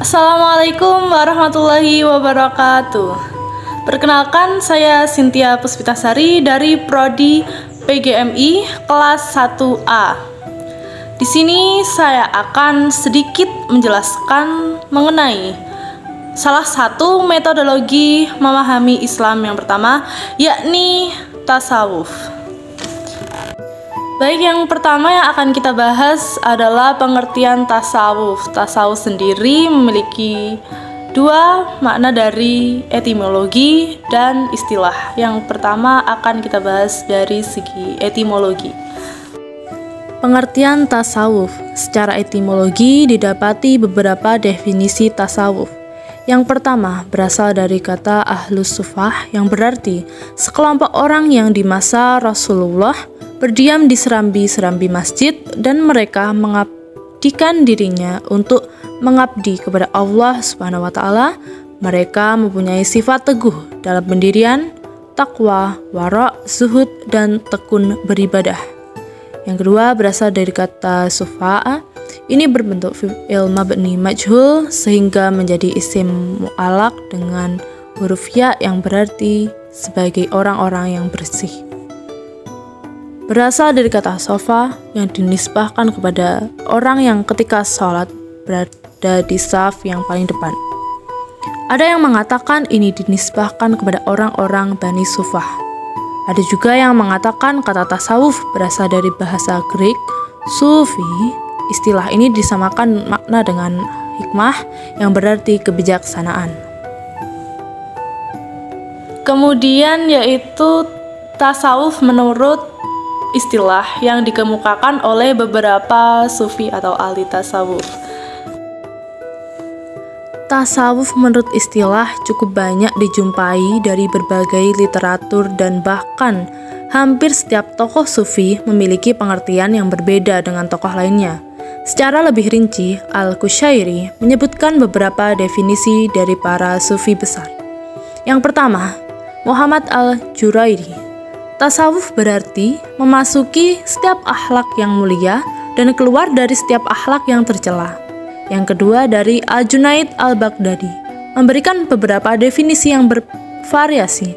Assalamualaikum warahmatullahi wabarakatuh. Perkenalkan, saya Cynthia Puspitasari dari Prodi PGMI kelas 1A. Di sini saya akan sedikit menjelaskan mengenai salah satu metodologi memahami Islam yang pertama, yakni tasawuf. Baik, yang pertama yang akan kita bahas adalah pengertian tasawuf. Tasawuf sendiri memiliki dua makna dari etimologi dan istilah. Yang pertama akan kita bahas dari segi etimologi. Pengertian tasawuf secara etimologi didapati beberapa definisi tasawuf. Yang pertama berasal dari kata ahlus sufah yang berarti sekelompok orang yang di masa Rasulullah berdiam di serambi-serambi masjid dan mereka mengabdikan dirinya untuk mengabdi kepada Allah Subhanahu wa taala. Mereka mempunyai sifat teguh dalam pendirian, takwa, wara', zuhud, dan tekun beribadah. Yang kedua berasal dari kata sufa'a. Ini berbentuk fi'il mabni majhul sehingga menjadi isim mu'allaq dengan huruf ya yang berarti sebagai orang-orang yang bersih. Berasal dari kata sofa yang dinisbahkan kepada orang yang ketika sholat berada di saf yang paling depan. Ada yang mengatakan ini dinisbahkan kepada orang-orang Bani Sufah. Ada juga yang mengatakan kata tasawuf berasal dari bahasa Greek sufi. Istilah ini disamakan makna dengan hikmah yang berarti kebijaksanaan. Kemudian yaitu tasawuf menurut istilah yang dikemukakan oleh beberapa sufi atau ahli tasawuf. Tasawuf menurut istilah cukup banyak dijumpai dari berbagai literatur dan bahkan hampir setiap tokoh sufi memiliki pengertian yang berbeda dengan tokoh lainnya. Secara lebih rinci, Al-Qushairi menyebutkan beberapa definisi dari para sufi besar. Yang pertama, Muhammad Al-Jurairi. Tasawuf berarti memasuki setiap akhlak yang mulia dan keluar dari setiap akhlak yang tercela. Yang kedua dari Al-Junaid Al-Baghdadi, memberikan beberapa definisi yang bervariasi.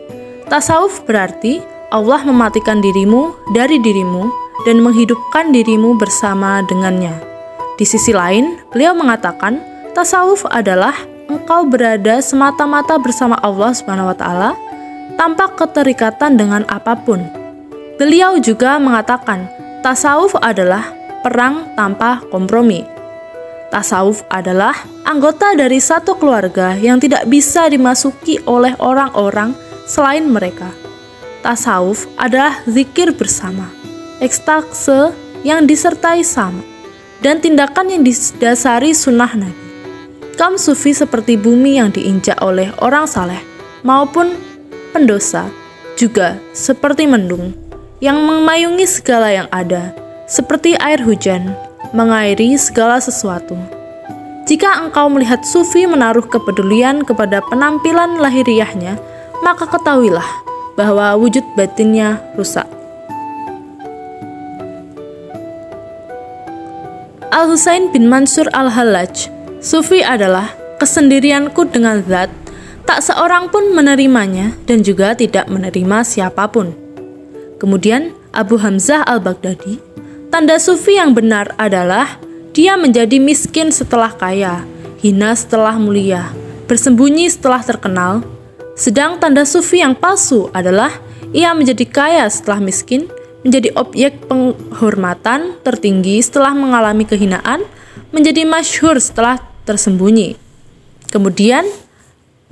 Tasawuf berarti Allah mematikan dirimu dari dirimu dan menghidupkan dirimu bersama dengannya. Di sisi lain, beliau mengatakan tasawuf adalah engkau berada semata-mata bersama Allah Subhanahu wa taala tanpa keterikatan dengan apapun. Beliau juga mengatakan, tasawuf adalah perang tanpa kompromi. Tasawuf adalah anggota dari satu keluarga yang tidak bisa dimasuki oleh orang-orang selain mereka. Tasawuf adalah zikir bersama, ekstase yang disertai sama, dan tindakan yang didasari sunnah Nabi. Kaum sufi seperti bumi yang diinjak oleh orang saleh maupun pendosa, juga seperti mendung yang memayungi segala yang ada, seperti air hujan mengairi segala sesuatu. Jika engkau melihat sufi menaruh kepedulian kepada penampilan lahiriahnya, maka ketahuilah bahwa wujud batinnya rusak. Al-Husain bin Mansur Al-Hallaj, sufi adalah kesendirianku dengan zat, tak seorang pun menerimanya dan juga tidak menerima siapapun. Kemudian Abu Hamzah Al-Baghdadi, tanda sufi yang benar adalah dia menjadi miskin setelah kaya, hina setelah mulia, bersembunyi setelah terkenal. Sedang tanda sufi yang palsu adalah ia menjadi kaya setelah miskin, menjadi objek penghormatan tertinggi setelah mengalami kehinaan, menjadi masyhur setelah tersembunyi. Kemudian,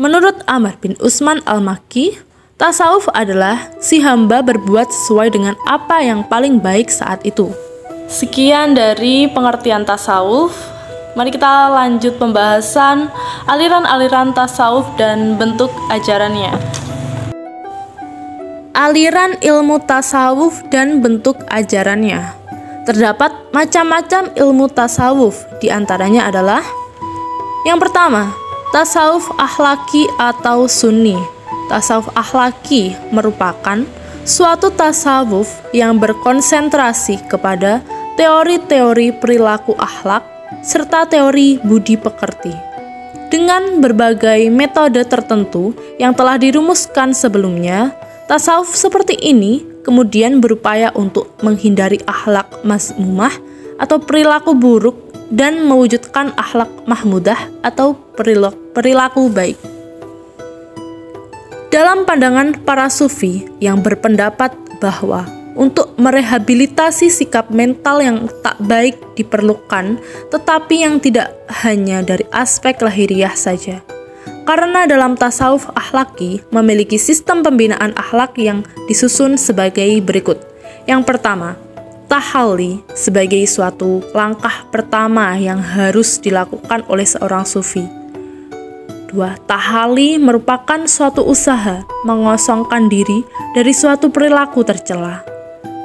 menurut Amr bin Utsman Al-Makki, tasawuf adalah si hamba berbuat sesuai dengan apa yang paling baik saat itu. Sekian dari pengertian tasawuf. Mari kita lanjut pembahasan aliran-aliran tasawuf dan bentuk ajarannya. Aliran ilmu tasawuf dan bentuk ajarannya. Terdapat macam-macam ilmu tasawuf, di antaranya adalah yang pertama, tasawuf akhlaki atau sunni. Tasawuf akhlaki merupakan suatu tasawuf yang berkonsentrasi kepada teori-teori perilaku akhlak serta teori budi pekerti. Dengan berbagai metode tertentu yang telah dirumuskan sebelumnya, tasawuf seperti ini kemudian berupaya untuk menghindari akhlak mazmumah atau perilaku buruk dan mewujudkan akhlak mahmudah atau perilaku baik. Dalam pandangan para sufi yang berpendapat bahwa untuk merehabilitasi sikap mental yang tak baik diperlukan, tetapi yang tidak hanya dari aspek lahiriah saja. Karena dalam tasawuf akhlaki memiliki sistem pembinaan akhlak yang disusun sebagai berikut. Yang pertama, tahalli sebagai suatu langkah pertama yang harus dilakukan oleh seorang sufi. 2. Tahalli merupakan suatu usaha mengosongkan diri dari suatu perilaku tercela.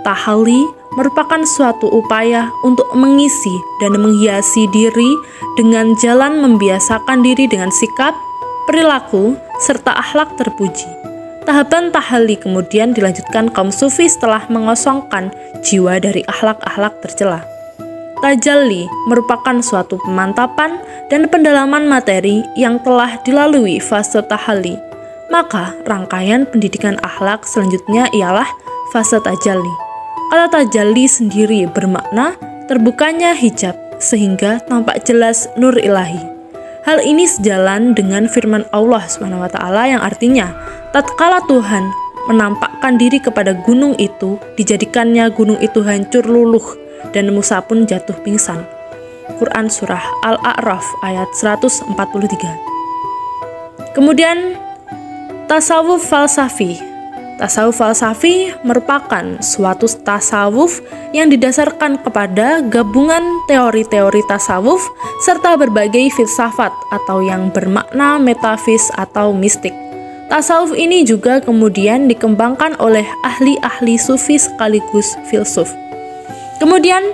Tahalli merupakan suatu upaya untuk mengisi dan menghiasi diri dengan jalan membiasakan diri dengan sikap, perilaku, serta akhlak terpuji. Tahapan tahalli kemudian dilanjutkan kaum sufi setelah mengosongkan jiwa dari akhlak-akhlak tercela. Tajalli merupakan suatu pemantapan dan pendalaman materi yang telah dilalui fase tahalli. Maka rangkaian pendidikan akhlak selanjutnya ialah fase tajalli. Kata tajalli sendiri bermakna terbukanya hijab sehingga tampak jelas nur ilahi. Hal ini sejalan dengan firman Allah SWT yang artinya, tatkala Tuhan menampakkan diri kepada gunung itu, dijadikannya gunung itu hancur luluh dan Musa pun jatuh pingsan. Quran Surah Al-A'raf ayat 143. Kemudian tasawuf falsafi. Tasawuf falsafi merupakan suatu tasawuf yang didasarkan kepada gabungan teori-teori tasawuf serta berbagai filsafat atau yang bermakna metafis atau mistik. Tasawuf ini juga kemudian dikembangkan oleh ahli-ahli sufi sekaligus filsuf. Kemudian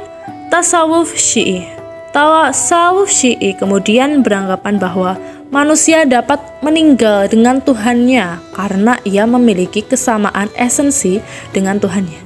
tasawuf Syi'i. Tasawuf Syi'i kemudian beranggapan bahwa manusia dapat meninggal dengan Tuhannya karena ia memiliki kesamaan esensi dengan Tuhannya.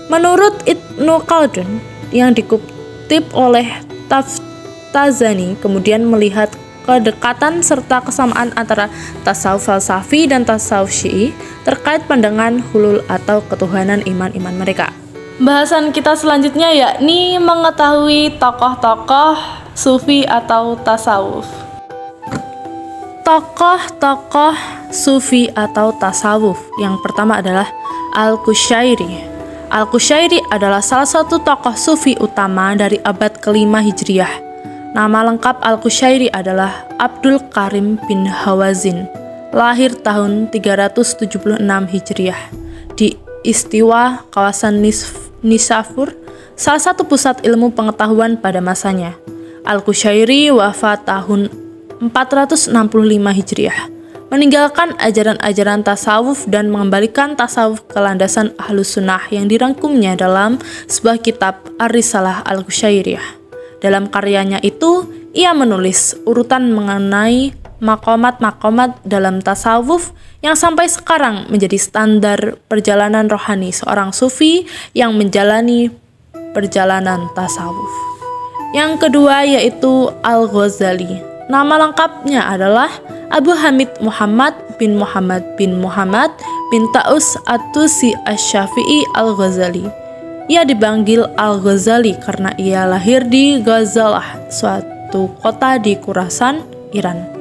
Menurut Ibnu Khaldun yang dikutip oleh Taftazani kemudian melihat kedekatan serta kesamaan antara tasawuf falsafi dan tasawuf Syi'i terkait pandangan hulul atau ketuhanan iman-iman mereka. Bahasan kita selanjutnya yakni mengetahui tokoh-tokoh sufi atau tasawuf. Tokoh-tokoh sufi atau tasawuf yang pertama adalah Al-Qushairi. Al-Qushairi adalah salah satu tokoh sufi utama dari abad ke-5 Hijriah. Nama lengkap Al-Qushairi adalah Abdul Karim bin Hawazin, lahir tahun 376 Hijriah di Istiwa, kawasan Nisapur, salah satu pusat ilmu pengetahuan pada masanya. Al-Qushairi wafat tahun 465 Hijriah, meninggalkan ajaran-ajaran tasawuf dan mengembalikan tasawuf ke landasan Ahlus Sunnah yang dirangkumnya dalam sebuah kitab Ar-Risalah Al-Qushairiyah. Dalam karyanya itu, ia menulis urutan mengenai makomat-makomat dalam tasawuf yang sampai sekarang menjadi standar perjalanan rohani seorang sufi yang menjalani perjalanan tasawuf. Yang kedua yaitu Al-Ghazali. Nama lengkapnya adalah Abu Hamid Muhammad bin Taus At-Tusi Asy-Syafi'i Al-Ghazali. Ia dipanggil Al-Ghazali karena ia lahir di Ghazalah, suatu kota di Khurasan, Iran.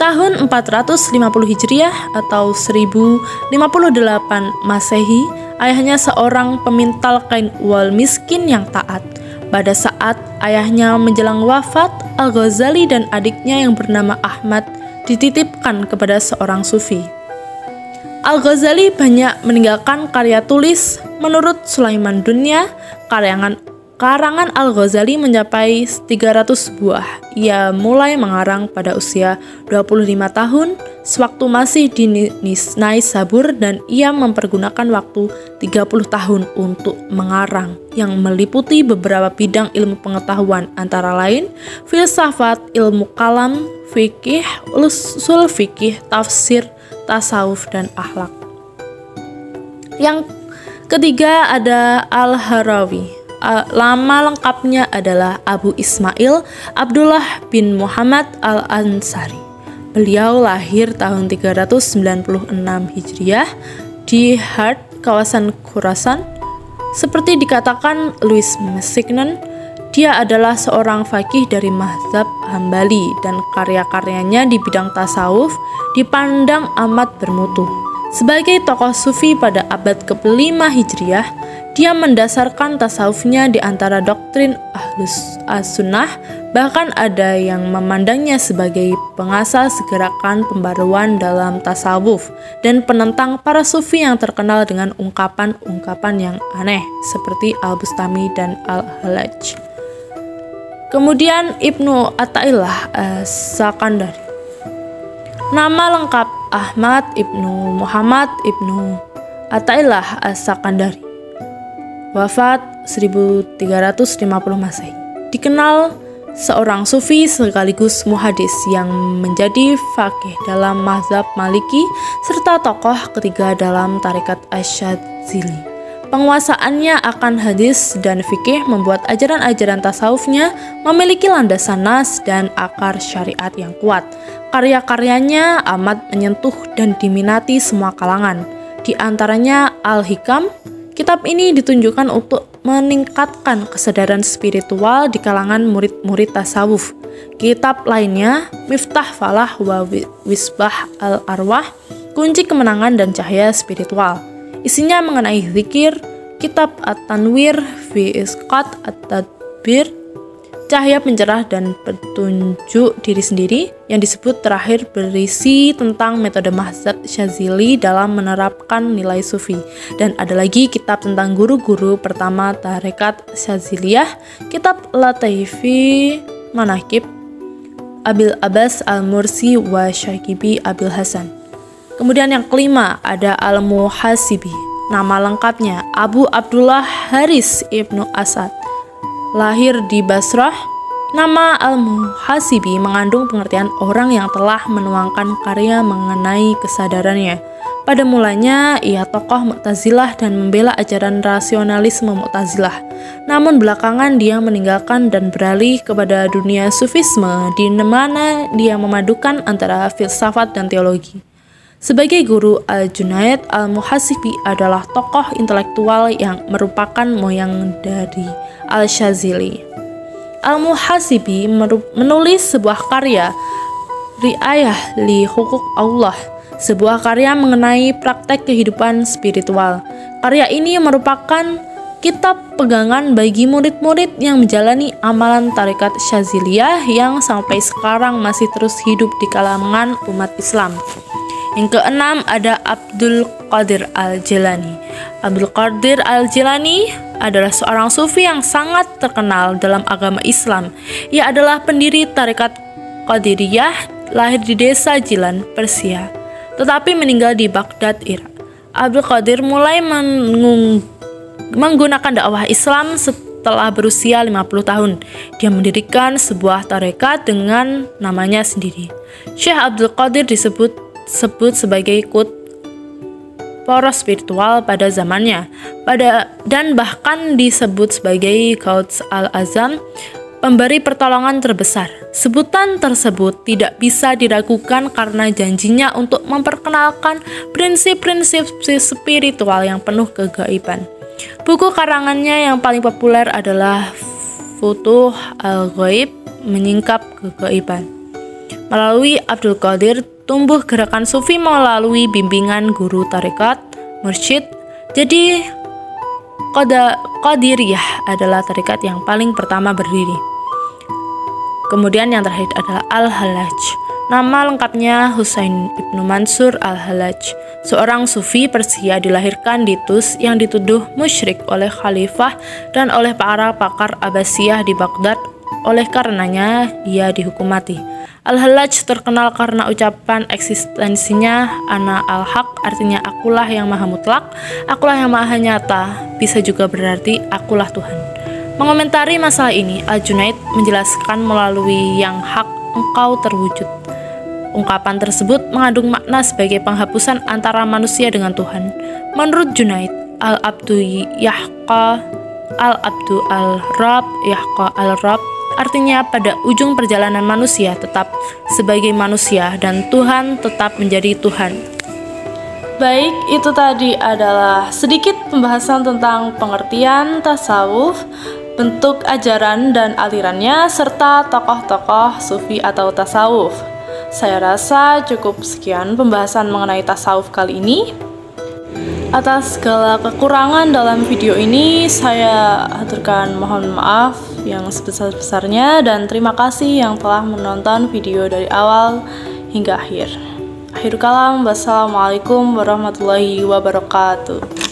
Tahun 450 Hijriah atau 1058 Masehi, ayahnya seorang pemintal kain wol miskin yang taat. Pada saat ayahnya menjelang wafat, Al-Ghazali dan adiknya yang bernama Ahmad dititipkan kepada seorang sufi. Al-Ghazali banyak meninggalkan karya tulis. Menurut Sulaiman Dunya, karangan Al-Ghazali mencapai 300 buah. Ia mulai mengarang pada usia 25 tahun, sewaktu masih di Naisabur, dan ia mempergunakan waktu 30 tahun untuk mengarang, yang meliputi beberapa bidang ilmu pengetahuan, antara lain filsafat, ilmu kalam, fikih, usul fikih, tafsir, tasawuf, dan akhlak. Yang ketiga ada Al-Harawi. Lama lengkapnya adalah Abu Ismail Abdullah bin Muhammad al-Ansari. Beliau lahir tahun 396 Hijriah di Hart, kawasan Khurasan. Seperti dikatakan Louis Massignon, dia adalah seorang faqih dari mazhab Hambali dan karya-karyanya di bidang tasawuf dipandang amat bermutu. Sebagai tokoh sufi pada abad ke-5 Hijriah, dia mendasarkan tasawufnya di antara doktrin Ahlus As-Sunnah, bahkan ada yang memandangnya sebagai pengasas gerakan pembaruan dalam tasawuf dan penentang para sufi yang terkenal dengan ungkapan-ungkapan yang aneh seperti Al-Bustami dan Al-Hallaj. Kemudian Ibnu Athaillah As-Sakandari. Nama lengkap Ahmad Ibnu Muhammad Ibnu Athaillah As-Sakandari. Wafat 1350 Masehi. Dikenal seorang sufi sekaligus muhadis yang menjadi faqih dalam mazhab Maliki serta tokoh ketiga dalam tarekat Asy-Syadzili. Penguasaannya akan hadis dan fikih membuat ajaran-ajaran tasawufnya memiliki landasan nas dan akar syariat yang kuat. Karya-karyanya amat menyentuh dan diminati semua kalangan. Di antaranya Al-Hikam. Kitab ini ditunjukkan untuk meningkatkan kesadaran spiritual di kalangan murid-murid tasawuf. Kitab lainnya Miftah Falah wa Wisbah al-Arwah, kunci kemenangan dan cahaya spiritual. Isinya mengenai zikir. Kitab At-Tanwir fi Isqat At-Tadbir, cahaya pencerah dan petunjuk diri sendiri, yang disebut terakhir berisi tentang metode mazhab Syadzili dalam menerapkan nilai sufi. Dan ada lagi kitab tentang guru-guru pertama tarekat Syadziliyah, kitab Lataifi Manaqib Abil Abbas Al-Mursi wa Syakibi Abil Hasan. Kemudian yang kelima ada Al-Muhasibi. Nama lengkapnya Abu Abdullah Haris Ibnu Asad. Lahir di Basrah. Nama Al-Muhasibi mengandung pengertian orang yang telah menuangkan karya mengenai kesadarannya. Pada mulanya ia tokoh Mu'tazilah dan membela ajaran rasionalisme Mu'tazilah. Namun belakangan dia meninggalkan dan beralih kepada dunia sufisme, di mana dia memadukan antara filsafat dan teologi. Sebagai guru, Al-Junaid Al-Muhasibi adalah tokoh intelektual yang merupakan moyang dari Al-Syadzili. Al-Muhasibi menulis sebuah karya, Ri'ayah li Hukuk Allah, sebuah karya mengenai praktek kehidupan spiritual. Karya ini merupakan kitab pegangan bagi murid-murid yang menjalani amalan tarekat Syadziliyah yang sampai sekarang masih terus hidup di kalangan umat Islam. Yang keenam ada Abdul Qadir Al-Jilani. Abdul Qadir Al-Jilani adalah seorang sufi yang sangat terkenal dalam agama Islam. Ia adalah pendiri tarekat Qadiriyah, lahir di desa Jilan, Persia, tetapi meninggal di Baghdad, Irak. Abdul Qadir mulai menggunakan dakwah Islam setelah berusia 50 tahun. Dia mendirikan sebuah tarekat dengan namanya sendiri. Syekh Abdul Qadir disebut sebagai kut poros spiritual pada zamannya, dan bahkan disebut sebagai Gauts al-Azam, pemberi pertolongan terbesar. Sebutan tersebut tidak bisa diragukan karena janjinya untuk memperkenalkan prinsip-prinsip spiritual yang penuh kegaiban. Buku karangannya yang paling populer adalah Futuh al-Ghaib, menyingkap kegaiban. Melalui Abdul Qadir tumbuh gerakan sufi melalui bimbingan guru tarekat, mursyid. Jadi Qadiriyah adalah tarekat yang paling pertama berdiri. Kemudian yang terakhir adalah Al-Hallaj. Nama lengkapnya Husain Ibnu Mansur Al-Hallaj, seorang sufi Persia dilahirkan di Tus yang dituduh musyrik oleh khalifah dan oleh para pakar Abbasiyah di Baghdad. Oleh karenanya dia dihukum mati. Al-Hallaj terkenal karena ucapan eksistensinya Ana al-Haq, artinya akulah yang maha mutlak, akulah yang maha nyata, bisa juga berarti akulah Tuhan. Mengomentari masalah ini, Al-Junaid menjelaskan melalui yang hak engkau terwujud. Ungkapan tersebut mengandung makna sebagai penghapusan antara manusia dengan Tuhan. Menurut Junaid, al-abdu yahqa al-abdu al-rabb yahqa al-rabb, artinya pada ujung perjalanan manusia tetap sebagai manusia dan Tuhan tetap menjadi Tuhan. Baik, itu tadi adalah sedikit pembahasan tentang pengertian tasawuf, bentuk ajaran dan alirannya, serta tokoh-tokoh sufi atau tasawuf. Saya rasa cukup sekian pembahasan mengenai tasawuf kali ini. Atas segala kekurangan dalam video ini, saya haturkan mohon maaf yang sebesar-besarnya dan terima kasih yang telah menonton video dari awal hingga akhir. Akhirul kalam, wassalamualaikum warahmatullahi wabarakatuh.